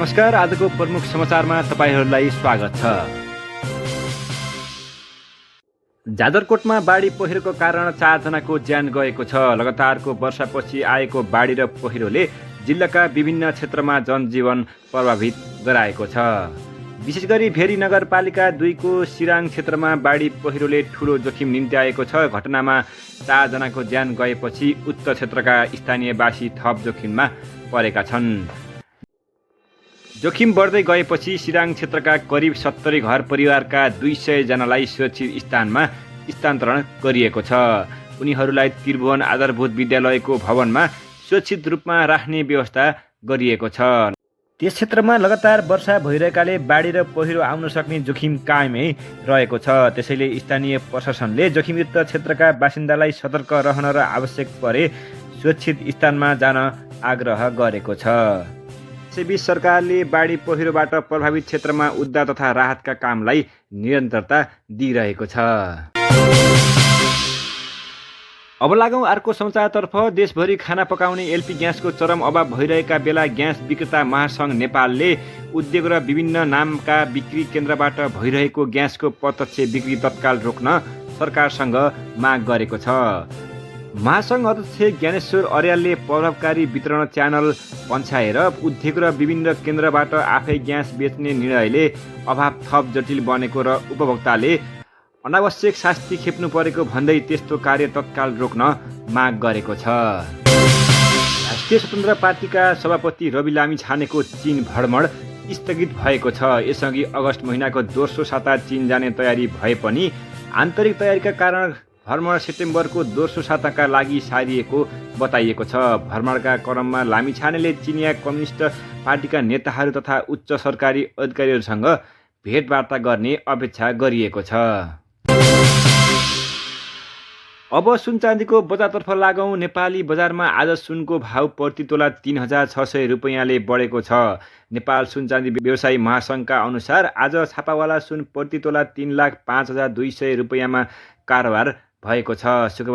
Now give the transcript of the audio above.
नमस्कार। आजको प्रमुख समाचारमा तपाईहरूलाई स्वागत छ। जाजरकोटमा बाढी पहिरोको कारण 4 जनाको ज्यान गएको छ। लगातारको वर्षापछि आएको बाढी र पहिरोले जिल्लाका विभिन्न क्षेत्रमा जनजीवन प्रभावित गराएको छ। विशेष गरी भेरी नगरपालिका 2 को सिराङ क्षेत्रमा बाढी पहिरोले ठूलो जोखिम निम्त्याएको छ। घटनामा 4 जनाको ज्यान गएपछि उक्त क्षेत्रका स्थानीयवासी थप जोखिममा परेका छन्। जोखिम बढ्दै गएपछि सिराङ क्षेत्रका करिब 70 घर परिवारका 200 जनालाई सुरक्षित स्थानमा स्थानान्तरण गरिएको छ। उनीहरूलाई त्रिभुवन आधारभूत विद्यालयको भवनमा सुरक्षित रूपमा राख्ने व्यवस्था गरिएको छ। त्यस क्षेत्रमा लगातार वर्षा भइरहेकाले बाढी र पहिरो आउन सक्ने जोखिम कायमै रहेको छ। त्यसैले स्थानीय प्रशासनले जोखिमयुक्त क्षेत्रका बासिन्दालाई सतर्क रहन र आवश्यक परे सुरक्षित स्थानमा जान आग्रह गरेको छ। यसैबीच सरकारले बाढी पहिरोबाट प्रभावित क्षेत्रमा उद्धार तथा राहतका कामलाई निरन्तरता दिइरहेको छ। अब लागौँ अर्को समाचारतर्फ। देशभरि खाना पकाउने एलपी ग्यासको चरम अभाव भइरहेका बेला ग्यास विक्रेता महासङ्घ नेपालले उद्योग र विभिन्न नामका बिक्री केन्द्रबाट भइरहेको ग्यासको प्रत्यक्ष बिक्री तत्काल रोक्न सरकारसँग माग गरेको छ। महासङ्घ अध्यक्ष ज्ञानेश्वर अर्यालले प्रभावकारी वितरण च्यानल पन्छाएर उद्योग र विभिन्न केन्द्रबाट आफै ग्यास बेच्ने निर्णयले अभाव थप जटिल बनेको र उपभोक्ताले अनावश्यक शास्ति खेप्नु परेको भन्दै त्यस्तो कार्य तत्काल रोक्न माग गरेको छ। राष्ट्रिय स्वतन्त्र पार्टीका सभापति रवि लामिछानेको चीन भ्रमण स्थगित भएको छ। यसअघि अगस्त महिनाको दोस्रो साता चीन जाने तयारी भए पनि आन्तरिक तयारीका कारण भ्रमण सेप्टेम्बरको दोस्रो साताका लागि सारिएको बताइएको छ। भ्रमणका क्रममा लामिछानेले चिनिया कम्युनिस्ट पार्टीका नेताहरू तथा उच्च सरकारी अधिकारीहरूसँग भेटवार्ता गर्ने अपेक्षा गरिएको छ। अब सुन चाँदीको बजारतर्फ लागौँ। नेपाली बजारमा आज सुनको भाव प्रति तोला 3600 रुपैयाँले बढेको छ। नेपाल सुन चाँदी व्यवसायी महासङ्घका अनुसार आज छापावाला सुन प्रति तोला 3,05,200 रुपैयाँमा कारोबार भएको छ। शुक्रबार